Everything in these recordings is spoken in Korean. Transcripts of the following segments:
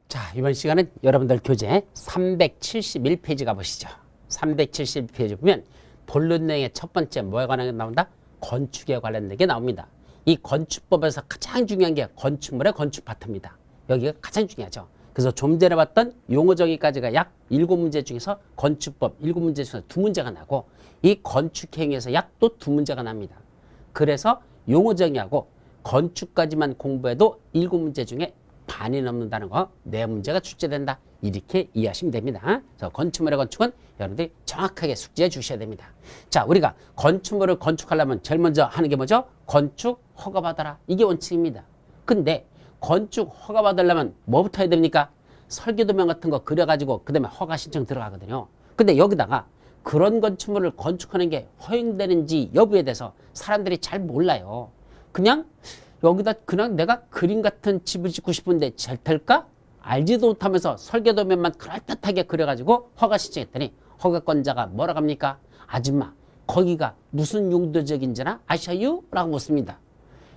자, 이번 시간은 여러분들 교재 371페이지 가보시죠. 371페이지 보면 본론 내용의 첫 번째 뭐에 관한 게 나온다? 건축에 관련된 게 나옵니다. 이 건축법에서 가장 중요한 게 건축물의 건축 파트입니다. 여기가 가장 중요하죠. 그래서 좀 전에 봤던 용어 정의까지가 약 7문제 중에서 건축법 7문제 중에서 2문제가 나고 이 건축행위에서 약 또 2문제가 납니다. 그래서 용어 정의하고 건축까지만 공부해도 7문제 중에 반이 넘는다는 거, 4문제가 출제된다. 이렇게 이해하시면 됩니다. 그래서 건축물의 건축은 여러분들이 정확하게 숙지해 주셔야 됩니다. 자, 우리가 건축물을 건축하려면 제일 먼저 하는 게 뭐죠? 건축 허가받아라. 이게 원칙입니다. 근데 건축 허가받으려면 뭐부터 해야 됩니까? 설계도면 같은 거 그려가지고 그 다음에 허가 신청 들어가거든요. 근데 여기다가 그런 건축물을 건축하는 게 허용되는지 여부에 대해서 사람들이 잘 몰라요. 그냥 여기다 그냥 내가 그림 같은 집을 짓고 싶은데 잘 될까? 알지도 못하면서 설계도면만 그럴듯하게 그려가지고 허가 신청했더니 허가권자가 뭐라고 합니까? 아줌마 거기가 무슨 용도지역인지나 아셔요? 라고 묻습니다.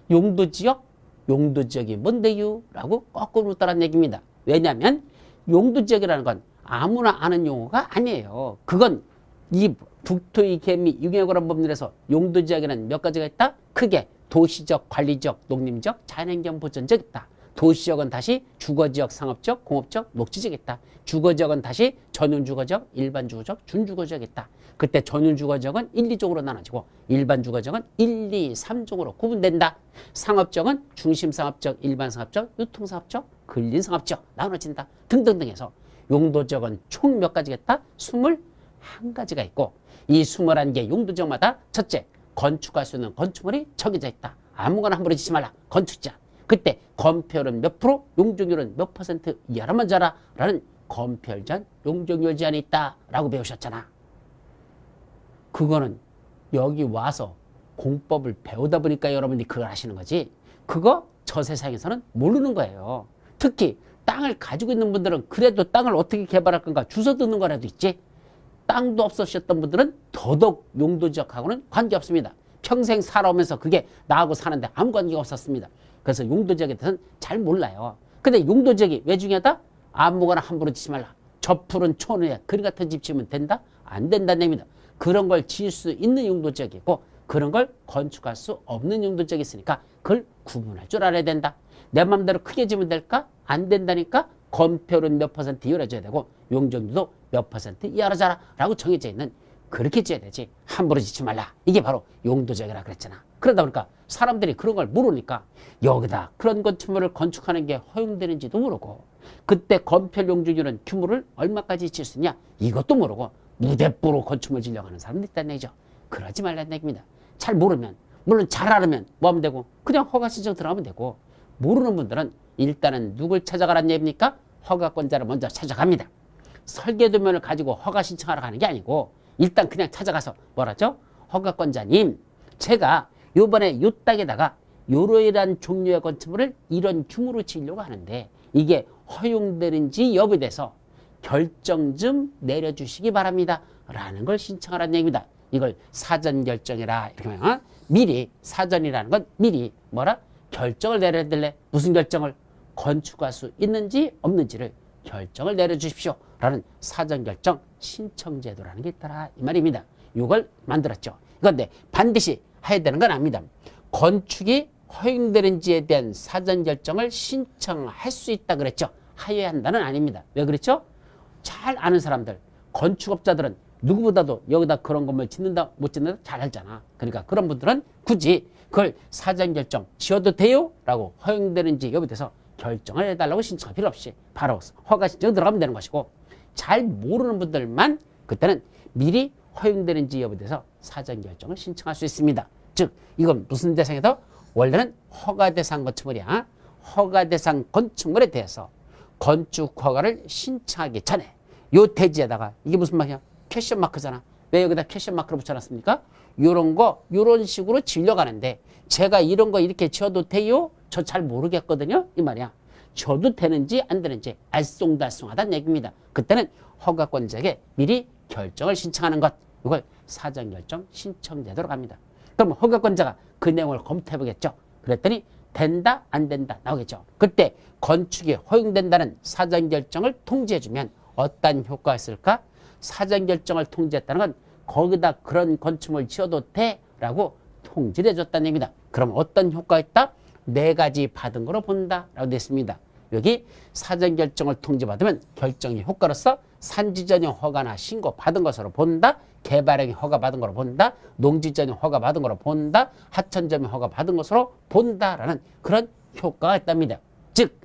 용도지역? 용도지역이 뭔데요? 라고 거꾸로 묻더란 얘기입니다. 왜냐하면 용도지역이라는 건 아무나 아는 용어가 아니에요. 그건 이 국토의 개미 유경에 법률에서 용도지역에는 몇 가지가 있다? 크게 도시적, 관리적, 농림적, 자연환경 보전적 있다. 도시적은 다시 주거지역, 상업적, 공업적, 녹지적 있다. 주거지역은 다시 전용주거지역, 일반주거지역, 준주거지역 있다. 그때 전용주거지역은 1, 2쪽으로 나눠지고 일반주거지역은 1, 2, 3쪽으로 구분된다. 상업적은 중심상업적, 일반상업적, 유통상업적, 근린상업적 나눠진다. 등등등 해서 용도지역은 총 몇 가지겠다? 21가지가 있고 이 21개 용도지역마다 첫째, 건축할 수 있는 건축물이 정해져 있다. 아무거나 함부로 짓지 말라. 건축자. 그때 건폐율은 몇 프로, 용적률은 몇 퍼센트 이하라만 자라 라는 건폐율 제한, 용적률 제한이 있다 라고 배우셨잖아. 그거는 여기 와서 공법을 배우다 보니까 여러분들이 그걸 아시는 거지. 그거 저 세상에서는 모르는 거예요. 특히 땅을 가지고 있는 분들은 그래도 땅을 어떻게 개발할 건가 주워 듣는 거라도 있지. 땅도 없으셨던 분들은 더더욱 용도지역하고는 관계없습니다. 평생 살아오면서 그게 나하고 사는데 아무 관계가 없었습니다. 그래서 용도지역에 대해서는 잘 몰라요. 근데 용도지역이 왜 중요하다? 아무거나 함부로 짓지 말라. 저 푸른 초원에 그림 같은 집 지으면 된다? 안 된다는 얘기입니다. 그런 걸 지을 수 있는 용도지역이 있고 그런 걸 건축할 수 없는 용도지역이 있으니까 그걸 구분할 줄 알아야 된다. 내 맘대로 크게 지으면 될까? 안 된다니까 건폐율은 몇 퍼센트 이어져야 되고 용적률도 몇 퍼센트 이하로 자라 라고 정해져 있는 그렇게 지어야 되지 함부로 짓지 말라. 이게 바로 용도지역이라 그랬잖아. 그러다 보니까 사람들이 그런 걸 모르니까 여기다 그런 건축물을 건축하는 게 허용되는지도 모르고 그때 건폐율 용적률은 규모를 얼마까지 지을 수 있냐 이것도 모르고 무대뽀로 건축물 지려고 하는 사람도 있다는 얘기죠. 그러지 말라는 얘기입니다. 잘 모르면 물론 잘 알으면 뭐 하면 되고 그냥 허가 신청 들어가면 되고 모르는 분들은 일단은 누굴 찾아가라는 얘기입니까? 허가권자를 먼저 찾아갑니다. 설계도면을 가지고 허가 신청하러 가는 게 아니고 일단 그냥 찾아가서 뭐라죠? 허가권자님 제가 요번에 요 땅에다가 요러이란 종류의 건축물을 이런 규모로 지으려고 하는데 이게 허용되는지 여부에 대해서 결정 좀 내려주시기 바랍니다. 라는 걸 신청하라는 얘기입니다. 이걸 사전결정이라 이렇게 하면 미리 사전이라는 건 미리 뭐라? 결정을 내려야 될래? 무슨 결정을? 건축할 수 있는지 없는지를 결정을 내려주십시오. 라는 사전결정 신청제도라는 게 있더라. 이 말입니다. 이걸 만들었죠. 그런데 반드시 해야 되는 건 아닙니다. 건축이 허용되는지에 대한 사전결정을 신청할 수 있다 그랬죠. 하여야 한다는 아닙니다. 왜 그랬죠? 잘 아는 사람들, 건축업자들은 누구보다도 여기다 그런 건물 짓는다 못 짓는다 잘 알잖아. 그러니까 그런 분들은 굳이 그걸 사전결정 지어도 돼요? 라고 허용되는지 여부에 대해서 결정을 해달라고 신청할 필요 없이 바로 허가 신청 들어가면 되는 것이고 잘 모르는 분들만 그때는 미리 허용되는지 여부에 대해서 사전결정을 신청할 수 있습니다. 즉 이건 무슨 대상에서 원래는 허가대상 건축물이야. 허가대상 건축물에 대해서 건축 허가를 신청하기 전에 요 대지에다가 이게 무슨 말이야? 퀘션 마크잖아. 왜 여기다 퀘션 마크를 붙여놨습니까? 요런 거 요런 식으로 지으려가는데 제가 이런 거 이렇게 지어도 돼요? 저 잘 모르겠거든요. 이 말이야. 지어도 되는지 안 되는지 알쏭달쏭하다는 얘기입니다. 그때는 허가권자에게 미리 결정을 신청하는 것. 이걸 사전결정 신청제도로 갑니다. 그럼 허가권자가 그 내용을 검토해 보겠죠. 그랬더니 된다 안 된다 나오겠죠. 그때 건축이 허용된다는 사전결정을 통지해주면 어떤 효과가 있을까? 사전결정을 통지했다는 건 거기다 그런 건축물 지어도 돼 라고 통지를 해줬다는 얘기입니다. 그럼 어떤 효과가 있다? 네 가지 받은 거로 본다 라고 되어 있습니다. 여기 사전결정을 통지받으면 결정이 효과로서 산지전용 허가나 신고 받은 것으로 본다. 개발행위 허가 받은 거로 본다. 농지전용 허가 받은 거로 본다. 하천점용 허가 받은 것으로 본다라는 그런 효과가 있답니다. 즉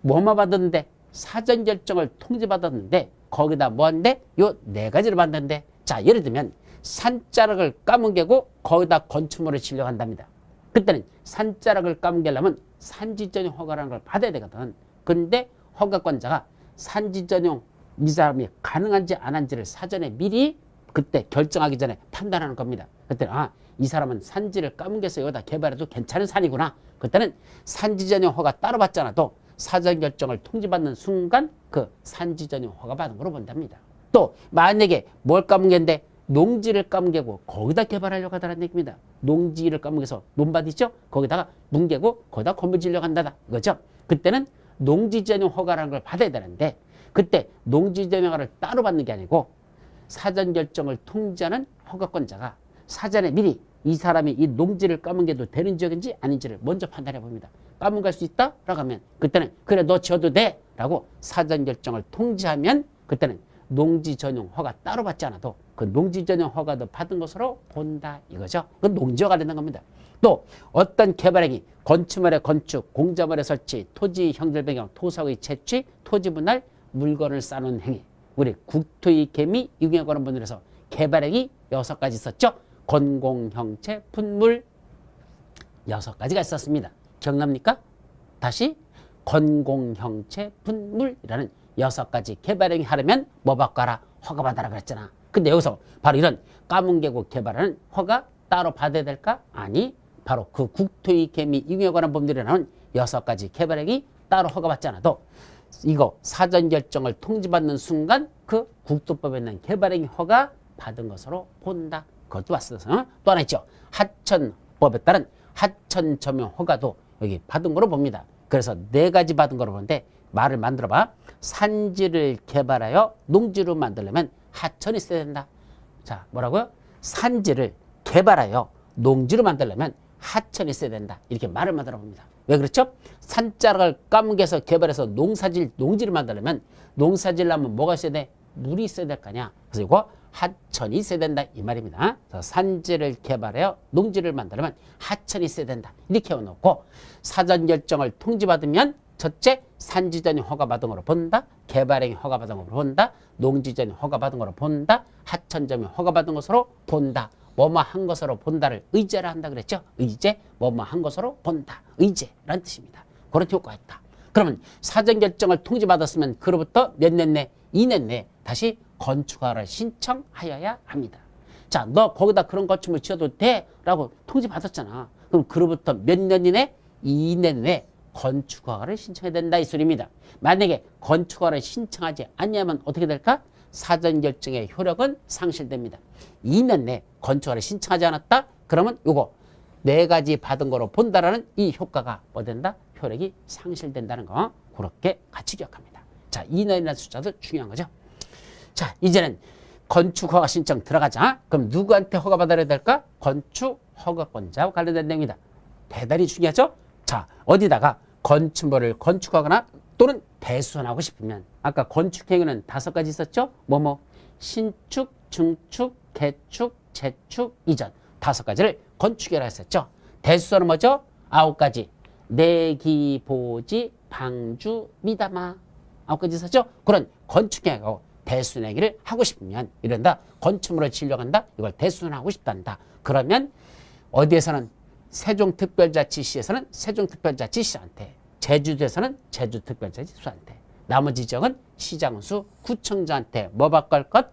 뭐만 받았는데 사전결정을 통지받았는데 거기다 뭐한데? 요 네 가지를 받는데 자 예를 들면 산자락을 까뭉개고 거기다 건축물을 지려고 한답니다. 그때는 산자락을 까뭉개려면 산지전용 허가라는 걸 받아야 되거든. 근데 허가권자가 산지전용 이 사람이 가능한지 안 한지를 사전에 미리 그때 결정하기 전에 판단하는 겁니다. 그때는 이 사람은 산지를 까뭉개서 여기다 개발해도 괜찮은 산이구나. 그때는 산지전용 허가 따로 받지 않아도 사전결정을 통지받는 순간 그 산지전용 허가 받은 거로 본답니다. 또 만약에 뭘 까뭉개는데 농지를 까뭉개고 거기다 개발하려고 하다는 얘기입니다. 농지를 까뭉개서 논밭 있죠? 거기다가 뭉개고 거기다 건물 지으려고 한다. 이거죠? 그때는 농지전용 허가라는 걸 받아야 되는데 그때 농지전용 허가를 따로 받는 게 아니고 사전결정을 통지하는 허가권자가 사전에 미리 이 사람이 이 농지를 까뭉개도 되는 지역인지 아닌지를 먼저 판단해 봅니다. 까뭉갈 수 있다? 라고 하면 그때는 그래 너 지어도 돼? 라고 사전결정을 통지하면 그때는 농지 전용 허가 따로 받지 않아도 그 농지 전용 허가도 받은 것으로 본다 이거죠. 그건 농지허가 되는 겁니다. 또 어떤 개발행위, 건축물의 건축, 공작물의 설치, 토지 형질 변경, 토사의 채취, 토지 분할, 물건을 쌓는 행위. 우리 국토이익 및 유기에 관한 분들에서 개발행위 6가지 있었죠. 건공형체, 분물 6가지가 있었습니다. 기억납니까? 다시 건공형체, 분물이라는 6가지 개발행위 하려면 뭐 바꿔라? 허가 받아라 그랬잖아. 근데 여기서 바로 이런 까뭉개고 개발하는 허가 따로 받아야 될까? 아니, 바로 그 국토이익 및 이용에 관한 법률에 나오는 6가지 개발행위 따로 허가받지 않아도 이거 사전결정을 통지받는 순간 그 국토법에 있는 개발행위 허가 받은 것으로 본다. 그것도 왔어서 또 하나 있죠. 하천법에 따른 하천점용 허가도 여기 받은 거로 봅니다. 그래서 4가지 받은 거로 보는데 말을 만들어봐. 산지를 개발하여 농지로 만들려면 하천이 있어야 된다. 자, 뭐라고요? 산지를 개발하여 농지로 만들려면 하천이 있어야 된다. 이렇게 말을 만들어 봅니다. 왜 그렇죠? 산자락을 까뭉개서 개발해서 농지를 만들려면 농사질 하면 뭐가 있어야 돼? 물이 있어야 될 거 아니야. 그래서 이거 하천이 있어야 된다 이 말입니다. 그래서 산지를 개발하여 농지를 만들려면 하천이 있어야 된다. 이렇게 해놓고 사전결정을 통지받으면 첫째, 산지전용 허가받은 거로 본다. 개발행위 허가받은 거로 본다. 농지전용 허가받은 거로 본다. 하천점용 허가받은 것으로 본다. 뭐뭐 한 것으로 본다를 의제라 한다 그랬죠. 의제, 뭐뭐 한 것으로 본다. 의제라는 뜻입니다. 그런 효과가 있다. 그러면 사전결정을 통지받았으면 그로부터 몇 년 내, 2년 내에 다시 건축허가를 신청하여야 합니다. 자, 너 거기다 그런 건축물 지어도 돼? 라고 통지받았잖아. 그럼 그로부터 몇 년 이내? 2년 내에 건축허가를 신청해야 된다 이 소리입니다. 만약에 건축허가를 신청하지 않냐면 어떻게 될까? 사전결정의 효력은 상실됩니다. 2년 내에 건축허가를 신청하지 않았다? 그러면 요거 4가지 받은 거로 본다라는 이 효과가 뭐 된다? 효력이 상실된다는 거 그렇게 같이 기억합니다. 자, 2년이라는 숫자도 중요한 거죠. 자, 이제는 건축허가 신청 들어가자. 그럼 누구한테 허가받아야 될까? 건축허가권자와 관련된 내용이다. 대단히 중요하죠? 자, 어디다가 건축물을 건축하거나 또는 배수하고 싶으면 아까 건축행위는 5가지 있었죠? 뭐뭐 신축, 중축, 개축, 재축, 이전 5가지를 건축이라고 했었죠. 대수는 뭐죠? 9가지 내기, 보지, 방주, 미담아 9가지 있었죠? 그런 건축행위하고 대수행위를 하고 싶으면 이런다. 건축물을 지으려고 한다. 이걸 대수하고 싶단다. 그러면 어디에서는 세종특별자치시에서는 세종특별자치시한테, 제주도에서는 제주특별자치시한테, 나머지 지역은 시장수, 구청장한테 뭐 받고 할 것?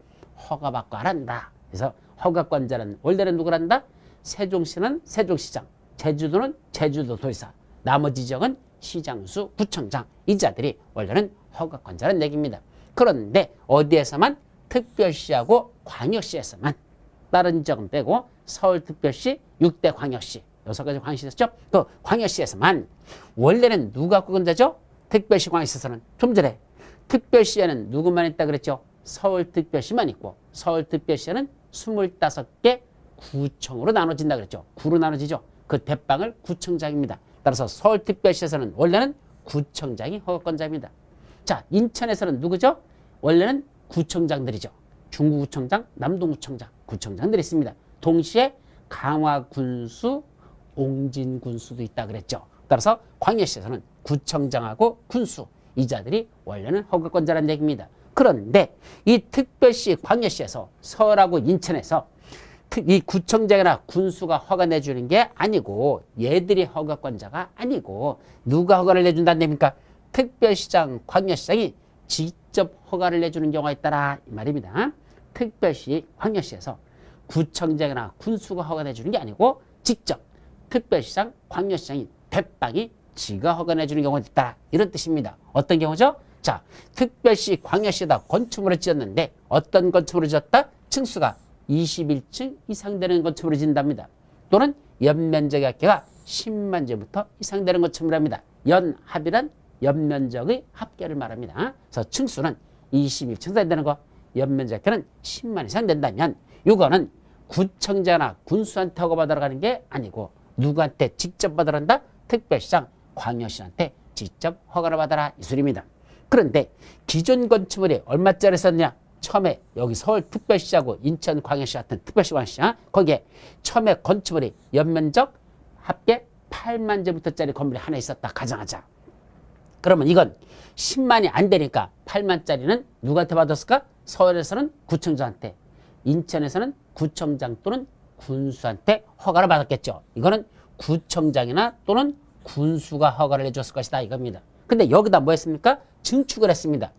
허가 받고 하란다. 그래서 허가권자는 원래는 누구란다? 세종시는 세종시장, 제주도는 제주도도지사, 나머지 지역은 시장수, 구청장. 이 자들이 원래는 허가권자라는 얘기입니다. 그런데 어디에서만? 특별시하고 광역시에서만. 다른 지역은 빼고 서울특별시, 6대 광역시 6가지 광역시 있었죠? 그 광역시에서만 원래는 누가 구건자죠? 특별시 광역시에서는 좀 전에 특별시에는 누구만 있다 그랬죠? 서울특별시만 있고 서울특별시에는 25개 구청으로 나눠진다 그랬죠. 구로 나눠지죠. 그 대빵을 구청장입니다. 따라서 서울특별시에서는 원래는 구청장이 허가권자입니다. 자, 인천에서는 누구죠? 원래는 구청장들이죠. 중구구청장, 남동구청장, 구청장들이 있습니다. 동시에 강화군수, 옹진군수도 있다 그랬죠. 따라서 광역시에서는 구청장하고 군수, 이 자들이 원래는 허가권자라는 얘기입니다. 그런데 이 특별시 광역시에서 서울하고 인천에서 이 구청장이나 군수가 허가 내주는 게 아니고 얘들이 허가권자가 아니고 누가 허가를 내준다는 얘기입니까? 특별시장, 광역시장이 직접 허가를 내주는 경우가 있다라 이 말입니다. 특별시, 광역시에서 구청장이나 군수가 허가 내주는 게 아니고 직접 특별시장, 광역시장이 대빵이 지가 허가 내주는 경우가 있다 이런 뜻입니다. 어떤 경우죠? 자, 특별시, 광역시에다 건축물을 지었는데 어떤 건축물을 지었다? 층수가 21층 이상 되는 건축물을 지은답니다. 또는 연면적의 합계가 10만 제부터 이상 되는 건축물입니다. 연합이란 연면적의 합계를 말합니다. 그래서 층수는 21층 이상 되는 거, 연면적 합계는 10만 이상 된다면 이거는 구청장이나 군수한테 허가받으러 가는 게 아니고 누구한테 직접 받으러 간다? 특별시장, 광역시한테 직접 허가를 받아라 이 소리입니다. 그런데 기존 건축물이 얼마짜리 썼냐? 처음에 여기 서울특별시하고 인천광역시 같은 특별시 광역시 거기에 처음에 건축물이 연면적 합계 8만 제부터짜리 건물이 하나 있었다 가정하자. 그러면 이건 10만이 안 되니까 8만짜리는 누구한테 받았을까? 서울에서는 구청장한테, 인천에서는 구청장 또는 군수한테 허가를 받았겠죠. 이거는 구청장이나 또는 군수가 허가를 해줬을 것이다 이겁니다. 근데 여기다 뭐 했습니까? 증축을 했습니다.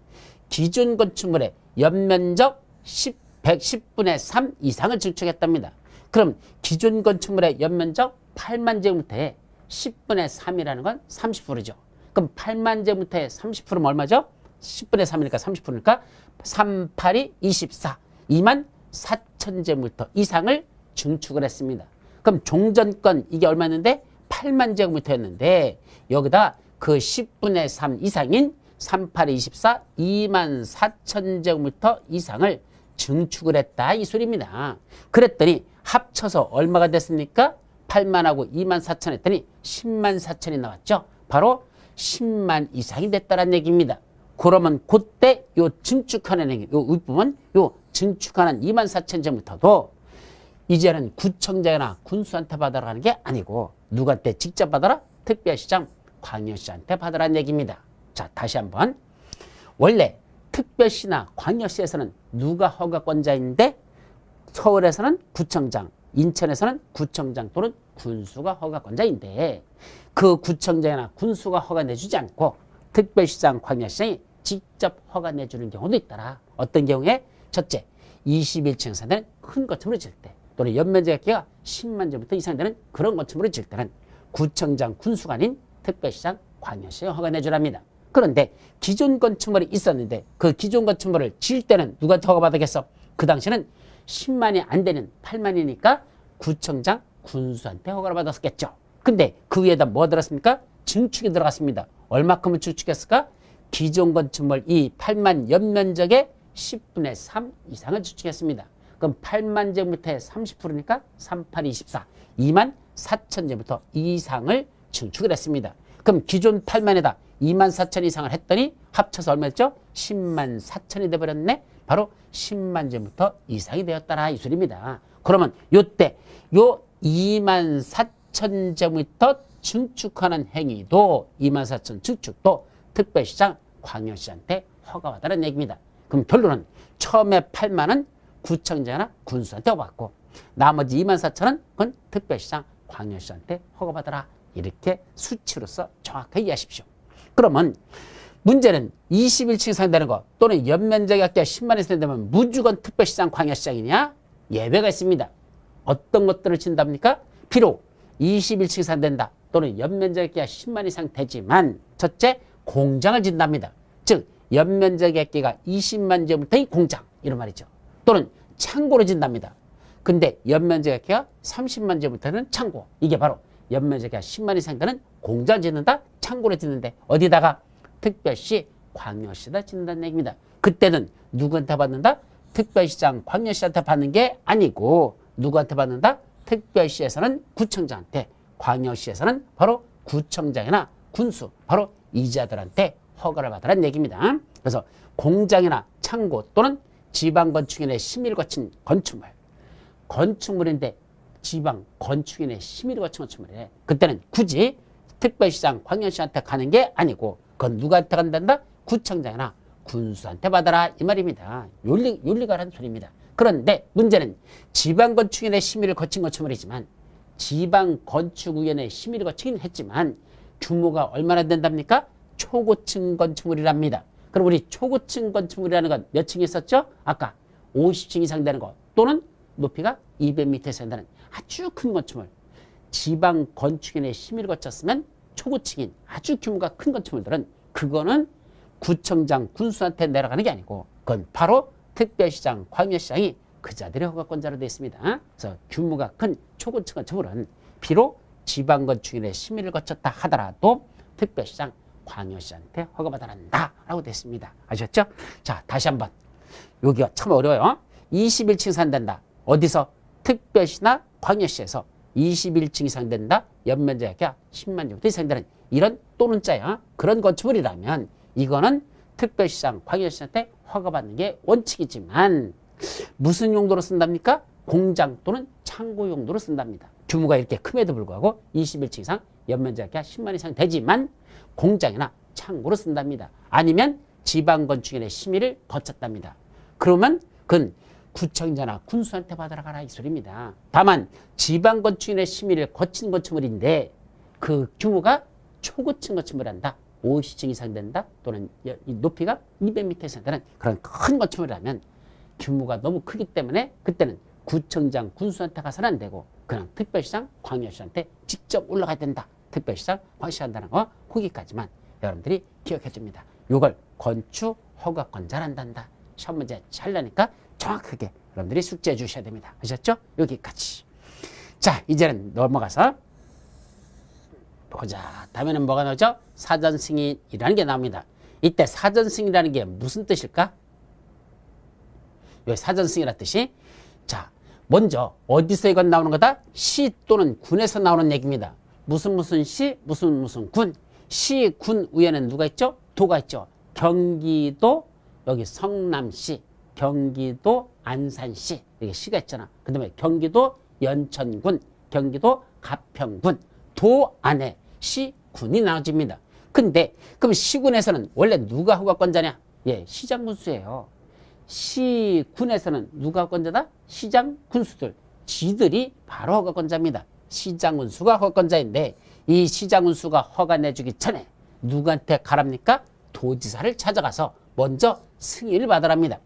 기존 건축물의 연면적 10분의 3 이상을 증축했답니다. 그럼 기존 건축물의 연면적 8만 제곱미터에 10분의 3이라는 건 30%죠. 그럼 8만 제곱미터에 30%면 얼마죠? 10분의 3이니까 30%니까 3, 8이 24. 2만 4천 제곱미터 이상을 증축을 했습니다. 그럼 종전권 이게 얼마였는데? 8만 제곱미터였는데 여기다 그 10분의 3 이상인 3, 8, 24, 2만 4천 제곱미터 이상을 증축을 했다 이 소리입니다. 그랬더니 합쳐서 얼마가 됐습니까? 8만하고 2만 4천 했더니 10만 4천이 나왔죠. 바로 10만 이상이 됐다는 얘기입니다. 그러면 그때 요 증축하는 행위, 요 윗부분, 요 증축하는 2만 4천 제곱미터도 이제는 구청장이나 군수한테 받아라 하는 게 아니고 누구한테 직접 받아라? 특별시장, 광역시한테 받으라는 얘기입니다. 자, 다시 한번. 원래 특별시나 광역시에서는 누가 허가권자인데 서울에서는 구청장, 인천에서는 구청장 또는 군수가 허가권자인데 그 구청장이나 군수가 허가 내주지 않고 특별시장, 광역시장이 직접 허가 내주는 경우도 있더라. 어떤 경우에? 첫째, 21층 이상 되는 큰 건축물을 지을 때 또는 연면적 합계가 10만 제부터 이상 되는 그런 건축물을 지을 때는 구청장, 군수가 아닌 특별시장, 광역시에 허가 내주랍니다. 그런데 기존 건축물이 있었는데 그 기존 건축물을 지을 때는 누구한테 허가받았겠어? 그 당시에는 10만이 안 되는 8만이니까 구청장, 군수한테 허가를 받았겠죠. 근데 그 위에다 뭐 들었습니까? 증축이 들어갔습니다. 얼마큼을 증축했을까? 기존 건축물 이 8만 연면적의 10분의 3 이상을 증축했습니다. 그럼 8만 제곱미터의 30%니까 3, 8, 24, 2만 4천 제곱미터 이상을 증축을 했습니다. 그럼 기존 8만에다 2만 4천 이상을 했더니 합쳐서 얼마였죠? 10만 4천이 돼버렸네. 바로 10만 제곱미터 이상이 되었다라 이 소리입니다. 그러면 요때 요 2만 4천 제곱미터 증축하는 행위도 2만 4천 증축도 특별시장, 광역시한테 허가받으라는 얘기입니다. 그럼 결론은 처음에 8만은 구청장이나 군수한테 허가받고 나머지 2만 4천은 그건 특별시장, 광역시한테 허가받아라. 이렇게 수치로서 정확하게 이해하십시오. 그러면 문제는 21층 이상 되는 거 또는 연면적 합계가 10만 이상 되면 무조건 특별시장, 광역시장이냐? 예외가 있습니다. 어떤 것들을 진답니까? 비록 21층 이상 된다 또는 연면적 합계가 10만 이상 되지만 첫째, 공장을 진답니다. 즉 연면적 합계가 20만 제곱미터의 공장 이런 말이죠. 또는 창고를 진답니다. 근데 연면적 합계가 30만 제곱미터는 창고. 이게 바로 연면적이 10만 이상 되는 공장을 짓는다? 창고를 짓는데 어디다가? 특별시, 광역시에다 짓는다는 얘기입니다. 그때는 누구한테 받는다? 특별시장, 광역시한테 받는 게 아니고 누구한테 받는다? 특별시에서는 구청장한테, 광역시에서는 바로 구청장이나 군수, 바로 이자들한테 허가를 받으라는 얘기입니다. 그래서 공장이나 창고 또는 지방 건축인의 심의를 거친 건축물, 건축물인데 지방 건축인의 심의를 거친 건축물이래. 그때는 굳이 특별시장, 광역시한테 가는 게 아니고 그건 누구한테 간단다? 구청장이나 군수한테 받아라 이 말입니다. 윤리가라는 소리입니다. 그런데 문제는 지방건축위원회 심의를 거친 건축물이지만 지방건축위원회 심의를 거치긴 했지만 규모가 얼마나 된답니까? 초고층 건축물이랍니다. 그럼 우리 초고층 건축물이라는 건 몇 층이 있었죠? 아까 50층 이상 되는 거 또는 높이가 200m 이상 되는 아주 큰 건축물. 지방건축위원회 심의를 거쳤으면 초고층인 아주 규모가 큰 건축물들은 그거는 구청장, 군수한테 내려가는 게 아니고 그건 바로 특별시장, 광역시장이 그 자들의 허가권자로 되어 있습니다. 그래서 규모가 큰 초고층 건축물은 비록 지방건축위원회 심의를 거쳤다 하더라도 특별시장, 광역시한테 허가받아야 한다라고 되어 있습니다. 아셨죠? 자, 다시 한번. 여기가 참 어려워요. 21층 이상 된다. 어디서? 특별시나 광역시에서 21층 이상 된다. 연면적이 10만 정도 이상 되는 이런 또는 자야. 그런 건축물이라면 이거는 특별시장, 광역시한테 허가받는 게 원칙이지만 무슨 용도로 쓴답니까? 공장 또는 창고 용도로 쓴답니다. 규모가 이렇게 큼에도 불구하고 21층 이상 연면적이 10만 이상 되지만 공장이나 창고로 쓴답니다. 아니면 지방건축위원회 심의를 거쳤답니다. 그러면 그건 구청장이나 군수한테 받아라 가라 이 소리입니다. 다만 지방건축위원회 심의를 거친 건축물인데 그 규모가 초고층 건축물이란다. 50층 이상 된다 또는 높이가 200m 이상 되는 그런 큰 건축물이라면 규모가 너무 크기 때문에 그때는 구청장, 군수한테 가서는 안 되고 그냥 특별시장, 광역시한테 직접 올라가야 된다. 특별시장, 광역시 한다는 거 거기까지만 여러분들이 기억해 줍니다. 이걸 건축 허가권자란단다. 시험 문제 잘 나니까 정확하게 여러분들이 숙지해 주셔야 됩니다. 아셨죠? 여기까지. 자, 이제는 넘어가서 보자. 다음에는 뭐가 나오죠? 사전승인이라는 게 나옵니다. 이때 사전승인이라는 게 무슨 뜻일까? 여기 사전승인이라는 뜻이 자, 먼저 어디서 이건 나오는 거다? 시 또는 군에서 나오는 얘기입니다. 무슨 시, 무슨 군. 시, 군 위에는 누가 있죠? 도가 있죠. 경기도 여기 성남시, 경기도 안산시 여기 시가 있잖아. 그 다음에 경기도 연천군, 경기도 가평군 도 안에 시, 군이 나눠집니다. 근데 그럼 시군에서는 원래 누가 허가권자냐? 예, 시장 군수예요. 시군에서는 누가 허가권자다? 시장 군수들. 지들이 바로 허가권자입니다. 시장 군수가 허가권자인데 이 시장 군수가 허가 내주기 전에 누구한테 가랍니까? 도지사를 찾아가서 먼저 승인을 받으랍니다.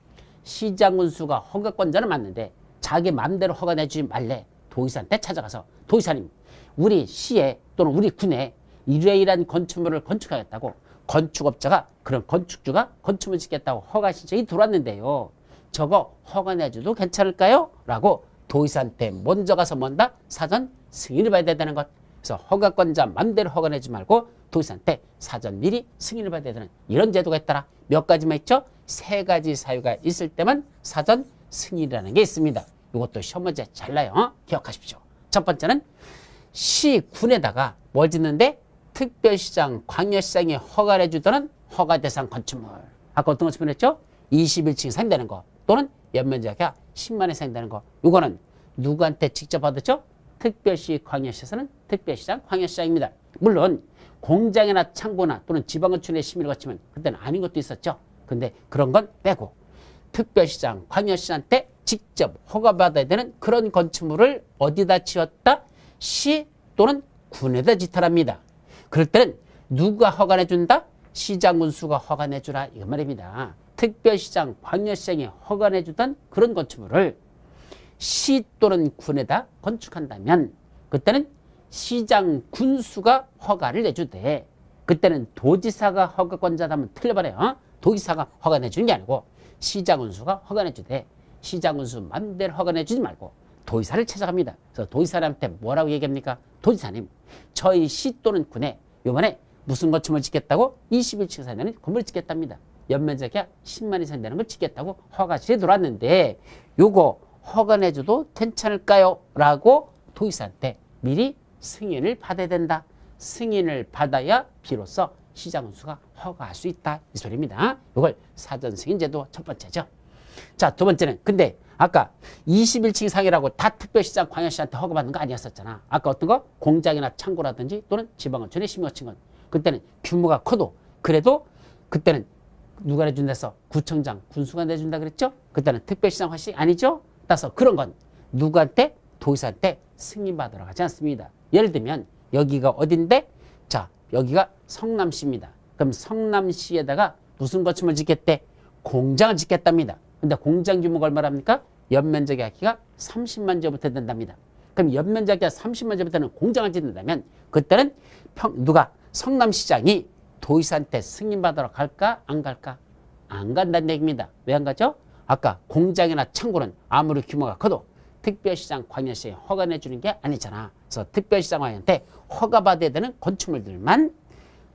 시장 군수가 허가권자는 맞는데 자기 마음대로 허가 내주지 말래. 도지사한테 찾아가서 도지사님 우리 시에 또는 우리 군에 이러이러한 건축물을 건축하겠다고 건축업자가 그런 건축주가 건축물 짓겠다고 허가 신청이 들어왔는데요. 저거 허가 내줘도 괜찮을까요? 라고 도지사한테 먼저 가서 뭔다? 사전 승인을 받아야 되는 것. 그래서 허가권자 맘대로 허가 내지 말고 도지사한테 사전 미리 승인을 받아야 되는 이런 제도가 있더라. 몇 가지만 있죠? 3가지 사유가 있을 때만 사전 승인이라는 게 있습니다. 이것도 시험 문제 잘 나요. 기억하십시오. 첫 번째는 시군에다가 뭘 짓는데 특별시장, 광역시장이 허가를 해주던 허가 대상 건축물. 아까 어떤 건축물 했죠? 21층 이상 되는 거 또는 연면적이 10만 이상 되는 거. 이거는 누구한테 직접 받았죠? 특별시, 광역시에서는 특별시장, 광역시장입니다. 물론 공장이나 창고나 또는 지방건축의 심의를 거치면 그때는 아닌 것도 있었죠. 근데 그런 건 빼고 특별시장, 광역시한테 직접 허가받아야 되는 그런 건축물을 어디다 지었다? 시 또는 군에다 짓하랍니다. 그럴 때는 누가 허가 내준다? 시장 군수가 허가 내주라 이거 말입니다. 특별시장, 광역시장이 허가 내주던 그런 건축물을 시 또는 군에다 건축한다면 그때는 시장 군수가 허가를 내주되 그때는 도지사가 허가권자라면 틀려버려요. 도지사가 허가 내주는 게 아니고 시장 군수가 허가 내주되 시장 군수 맘대로 허가 내주지 말고 도지사를 찾아갑니다. 그래서 도지사한테 뭐라고 얘기합니까? 도지사님, 저희 시 또는 군에 이번에 무슨 건축물 짓겠다고 21층 사는 건물을 짓겠답니다. 연면적이 10만 이상 되는 걸 짓겠다고 허가실에 들어왔는데 요거 허가내줘도 괜찮을까요? 라고 도지사한테 미리 승인을 받아야 된다. 승인을 받아야 비로소 시장군수가 허가할 수 있다. 이 소리입니다. 이걸 사전 승인제도 첫 번째죠. 자, 두 번째는 근데 아까 21층 이상이라고 다 특별시장 광역시한테 허가받는 거 아니었었잖아. 아까 어떤 거? 공장이나 창고라든지 또는 지방원촌의 15층은 그때는 규모가 커도 그래도 그때는 누가 내준다서 구청장, 군수가 내준다 그랬죠? 그때는 특별시장 훨씬 아니죠? 따라서 그런 건 누구한테? 도지사한테 승인받으러 가지 않습니다. 예를 들면 여기가 어딘데? 자, 여기가 성남시입니다. 그럼 성남시에다가 무슨 건축물 짓겠대? 공장을 짓겠답니다. 근데 공장 규모가 얼마랍니까? 연면적의 아기가 30만 제곱미터 된답니다. 그럼 연면적이 30만 제곱미터는 공장을 짓는다면 그때는 누가? 성남시장이 도지사한테 승인받으러 갈까? 안 갈까? 안 간다는 얘기입니다. 왜 안 가죠? 아까 공장이나 창고는 아무리 규모가 커도 특별시장 광역시에 허가 내주는 게 아니잖아. 그래서 특별시장한테 허가받아야 되는 건축물들만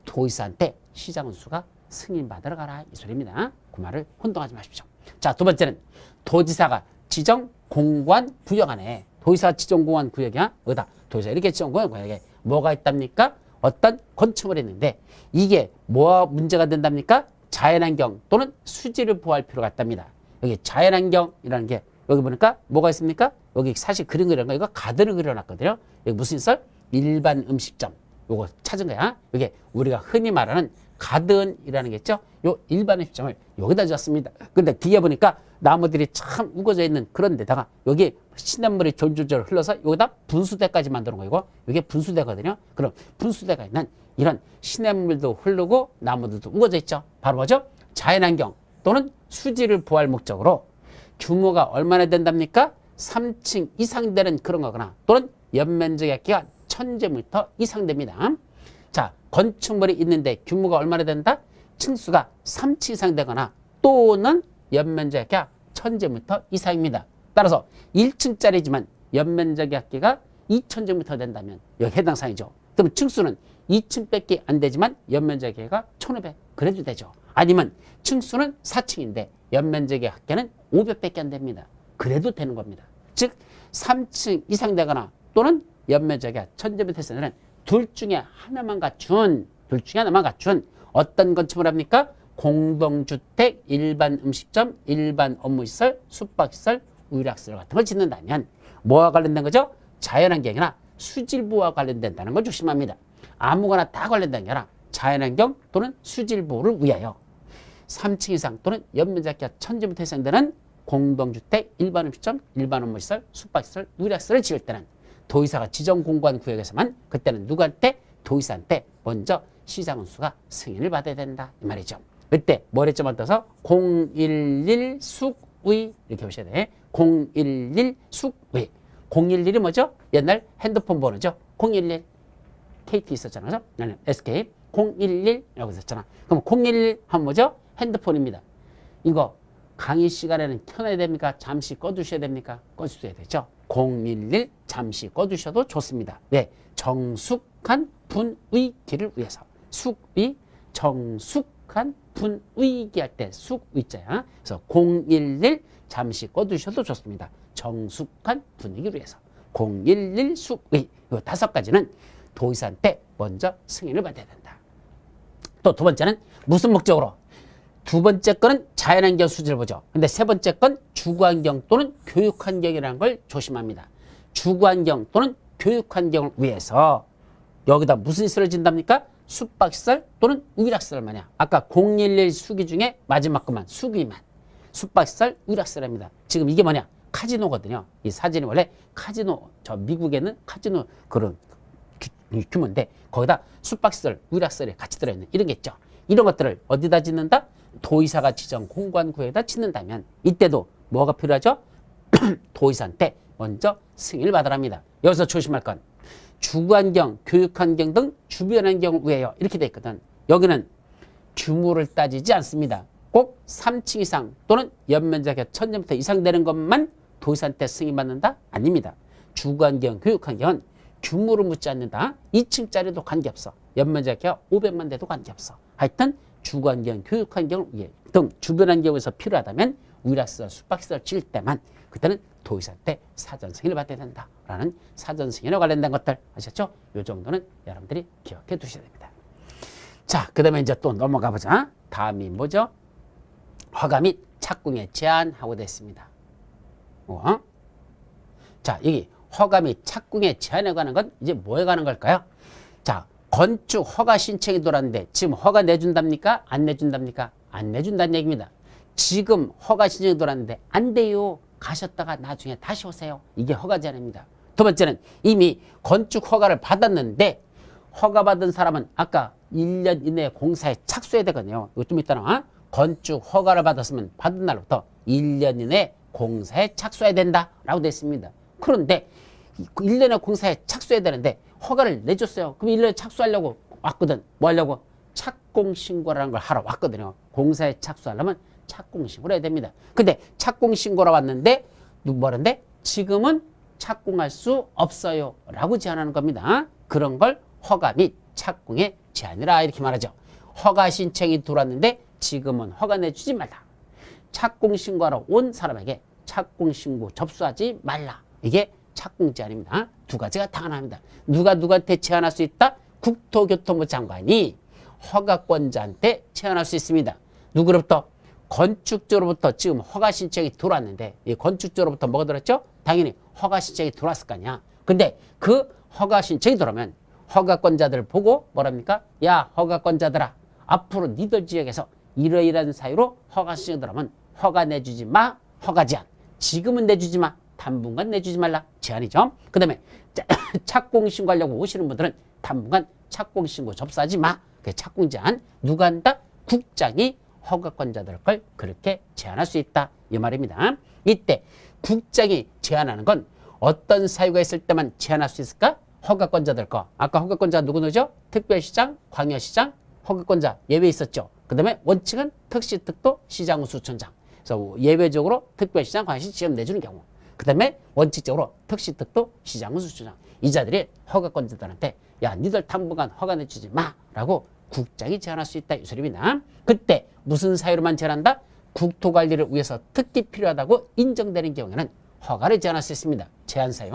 도지사한테 시장군수가 승인받으러 가라. 이 소리입니다. 그 말을 혼동하지 마십시오. 자, 두 번째는 도지사가 지정 공관 구역 안에 도지사 지정 공관 구역이야? 어디다? 도지사 이렇게 지정 공관 구역에 뭐가 있답니까? 어떤 건축물이 있는데 이게 뭐가 문제가 된답니까? 자연환경 또는 수지를 보호할 필요가 있답니다. 여기 자연환경이라는 게 여기 보니까 뭐가 있습니까? 여기 사실 그림 그리는 거 이거 가드를 그려놨거든요. 여기 무슨 썰? 일반 음식점. 요거 찾은 거야. 이게 우리가 흔히 말하는 가든이라는 게 있죠. 요 일반 음식점을 여기다 지었습니다. 근데 뒤에 보니까 나무들이 참 우거져 있는 그런 데다가 여기 시냇물이 졸졸졸 흘러서 여기다 분수대까지 만드는 거이고 이게 분수대거든요. 그럼 분수대가 있는 이런 시냇물도 흐르고 나무들도 우거져 있죠. 바로 뭐죠? 자연환경 또는 수지를 보호할 목적으로 규모가 얼마나 된답니까? 3층 이상 되는 그런 거거나 또는 연면적의 아기가 1000제곱미터 이상 됩니다. 자, 건축물이 있는데 규모가 얼마나 된다? 층수가 3층 이상 되거나 또는 연면적의 아기가 1000제곱미터 이상입니다. 따라서 1층짜리지만 연면적의 아기가 2000제곱미터 된다면 여기 해당 사항이죠. 그럼 층수는 2층밖에 안 되지만 연면적의 아기가 1500 그래도 되죠. 아니면 층수는 4층인데 연면적의 합계는 500밖에 안 됩니다. 그래도 되는 겁니다. 즉 3층 이상 되거나 또는 연면적이 1000제곱미터 이상은 둘 중에 하나만 갖춘 어떤 건축물 합니까? 공동주택, 일반 음식점, 일반 업무시설, 숙박시설, 의료시설 같은 걸 짓는다면 뭐와 관련된 거죠? 자연환경이나 수질보호와 관련된다는 걸 조심합니다. 아무거나 다 관련된 게 아니라 자연환경 또는 수질보호를 위하여 3층 이상 또는 연면적이 1000제곱미터 이상 되는 공동주택, 일반 음식점, 일반 업무시설, 숙박시설, 의료시설을 지을 때는 도지사가 지정 공간 구역에서만 그때는 누구한테? 도지사한테 먼저 시장군수가 승인을 받아야 된다. 이 말이죠. 그때 뭐랬죠? 떠서 011 숙의 이렇게 보셔야 돼. 011 숙의. 011이 뭐죠? 옛날 핸드폰 번호죠. 011 KT 있었잖아요. 나는 SK 011이라고 있었잖아. 그럼 011 하면 뭐죠? 핸드폰입니다. 이거 강의 시간에는 켜놔야 됩니까? 잠시 꺼두셔야 됩니까? 꺼두셔야 되죠. 011 잠시 꺼두셔도 좋습니다. 왜? 정숙한 분위기를 위해서. 숙의, 정숙한 분위기 할 때 숙의자야. 그래서 011 잠시 꺼두셔도 좋습니다. 정숙한 분위기를 위해서. 011 숙의. 이 5가지는 도지사한테 먼저 승인을 받아야 된다. 또 두 번째는 무슨 목적으로? 두 번째 거는 자연환경 수질을 보죠. 근데 세 번째 건 주거환경 또는 교육환경이라는 걸 조심합니다. 주거환경 또는 교육환경을 위해서 여기다 무슨 시설을 짓답니까? 숙박시설 또는 의료시설 말이야. 아까 011 수기 중에 마지막 것만 수기만 숙박시설 의료시설입니다. 지금 이게 뭐냐? 카지노거든요. 이 사진이 원래 카지노, 저 미국에는 카지노 그런 규모인데 거기다 숙박시설, 의료시설이 같이 들어있는 이런 게 있죠. 이런 것들을 어디다 짓는다? 도지사가 지정 공간구역에다 짓는다면 이때도 뭐가 필요하죠? 도지사한테 먼저 승인을 받으랍니다. 여기서 조심할 건 주거환경, 교육환경 등 주변환경을 위하여 이렇게 돼 있거든. 여기는 규모를 따지지 않습니다. 꼭 3층 이상 또는 연면적이 1000제곱미터 이상 되는 것만 도지사한테 승인받는다? 아닙니다. 주거환경, 교육환경은 규모를 묻지 않는다. 2층짜리도 관계없어. 연면적이 500만 대도 관계없어. 하여튼 주거환경, 교육환경 등 주변 환경에서 필요하다면 위락시설, 숙박시설 지을 때만 그때는 도지사한테 사전 승인을 받아야 된다라는 사전 승인에 관련된 것들 아셨죠? 이 정도는 여러분들이 기억해 두셔야 됩니다. 자, 그 다음에 이제 또 넘어가 보자. 다음이 뭐죠? 허가 및 착공에 제한하고 됐습니다. 자, 여기 허가 및 착공에 제한에 관한 건 이제 뭐에 관한 걸까요? 자, 건축 허가 신청이 들어왔는데 지금 허가 내준답니까? 안 내준답니까? 안 내준다는 얘기입니다. 지금 허가 신청이 들어왔는데 안 돼요. 가셨다가 나중에 다시 오세요. 이게 허가 제한입니다. 두 번째는 이미 건축 허가를 받았는데 허가받은 사람은 아까 1년 이내에 공사에 착수해야 되거든요. 이거 좀 이따가 건축 허가를 받았으면 받은 날부터 1년 이내에 공사에 착수해야 된다라고 되어 있습니다. 그런데 1년에 공사에 착수해야 되는데 허가를 내줬어요. 그럼 1년에 착수하려고 왔거든. 뭐 하려고? 착공신고라는 걸 하러 왔거든요. 공사에 착수하려면 착공신고를 해야 됩니다. 근데 착공신고로 왔는데 뭐라는데 지금은 착공할 수 없어요 라고 제안하는 겁니다. 그런 걸 허가 및 착공의 제한이라 이렇게 말하죠. 허가 신청이 들어왔는데 지금은 허가 내주지 말라. 착공신고하러 온 사람에게 착공신고 접수하지 말라. 이게 착공 제한입니다. 두 가지가 당연합니다. 누가 누구한테 제한할 수 있다? 국토교통부 장관이 허가권자한테 제한할 수 있습니다. 누구로부터? 건축주로부터 지금 허가 신청이 들어왔는데 이 건축주로부터 뭐가 들었죠? 당연히 허가 신청이 들어왔을 거 아니야. 근데 그 허가 신청이 들어오면 허가권자들 보고 뭐랍니까? 야, 허가권자들아, 앞으로 니들 지역에서 이러이러한 사유로 허가 신청이 들어오면 허가 내주지 마. 허가 제한. 지금은 내주지 마. 당분간 내주지 말라. 제한이죠. 그 다음에 착공신고하려고 오시는 분들은 당분간 착공신고 접수하지 마. 그게 착공 제한. 누가 한다? 국장이 허가권자들 걸 그렇게 제한할 수 있다. 이 말입니다. 이때 국장이 제한하는 건 어떤 사유가 있을 때만 제한할 수 있을까? 허가권자들 거. 아까 허가권자가 누구죠? 특별시장, 광역시장, 허가권자 예외 있었죠. 그 다음에 원칙은 특시, 특도, 시장, 수촌장. 그래서 예외적으로 특별시장, 광역시 지금 내주는 경우. 그 다음에 원칙적으로 특시, 특도, 시장, 수촌장. 이 자들이 허가권자들한테 야, 니들 당분간 허가 내주지 마. 라고 국장이 제한할 수 있다. 이 소리입니다. 그때 무슨 사유로만 제한한다? 국토관리를 위해서 특히 필요하다고 인정되는 경우에는 허가를 제한할 수 있습니다. 제한 사유.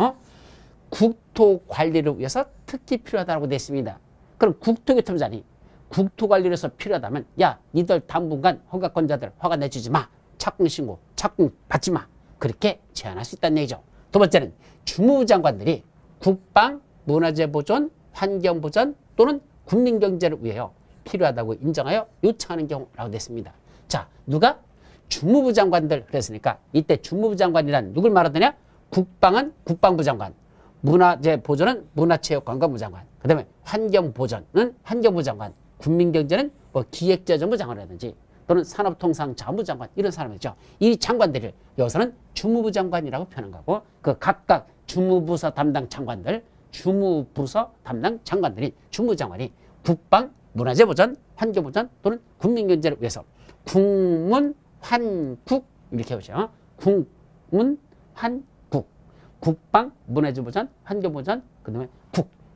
국토관리를 위해서 특히 필요하다고 되어 있습니다. 그럼 국토교통부장이 국토관리를 위해서 필요하다면 야, 니들 당분간 허가권자들 허가 내주지 마. 착공신고, 착공 받지 마. 그렇게 제한할 수 있다는 얘기죠. 두 번째는 주무부 장관들이 국방, 문화재 보존, 환경 보전 또는 국민경제를 위하여 필요하다고 인정하여 요청하는 경우라고 됐습니다. 자, 누가? 주무부 장관들 그랬으니까 이때 주무부 장관이란 누굴 말하더냐? 국방은 국방부 장관, 문화재 보존은 문화체육관광부 장관, 그 다음에 환경보전은 환경부 장관, 국민경제는 뭐 기획재정부 장관이라든지 또는 산업통상자원부 장관 이런 사람이죠. 이 장관들을 여기서는 주무부 장관이라고 표현한 거고 그 각각 주무부서 담당 장관들 주무부서 담당 장관들이 주무장관이 국방, 문화재 보전, 환경 보전 또는 국민경제를 위해서 국문, 환국 이렇게 보죠. 국문, 환국, 국방, 문화재 보전, 환경 보전, 그다음에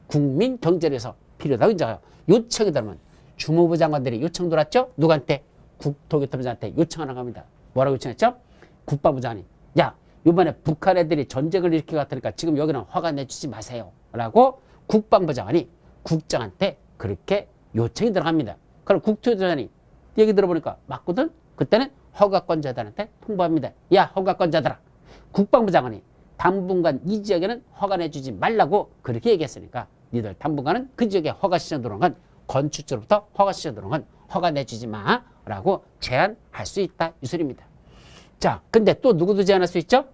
국민 경제를 위해서 필요하다고 인정해요. 요청이 들어오면 주무부 장관들이 요청 들어왔죠. 누구한테? 국토교통부장한테 요청하는 겁니다. 뭐라고 요청했죠? 국방부 장관이 야, 이번에 북한 애들이 전쟁을 일으키고 갔으니까 지금 여기는 허가 내주지 마세요. 라고 국방부 장관이 국장한테 그렇게 요청이 들어갑니다. 그럼 국토교통부장이 얘기 들어보니까 맞거든? 그때는 허가권자들한테 통보합니다. 야, 허가권자들아. 국방부 장관이 당분간 이 지역에는 허가 내주지 말라고 그렇게 얘기했으니까 니들 당분간은 그 지역에 허가 시청 들어온 건 건축주로부터 허가 시청 들어온 건 허가 내주지 마. 라고 제한할 수 있다. 이 소리입니다. 자, 근데 또 누구도 제한할 수 있죠?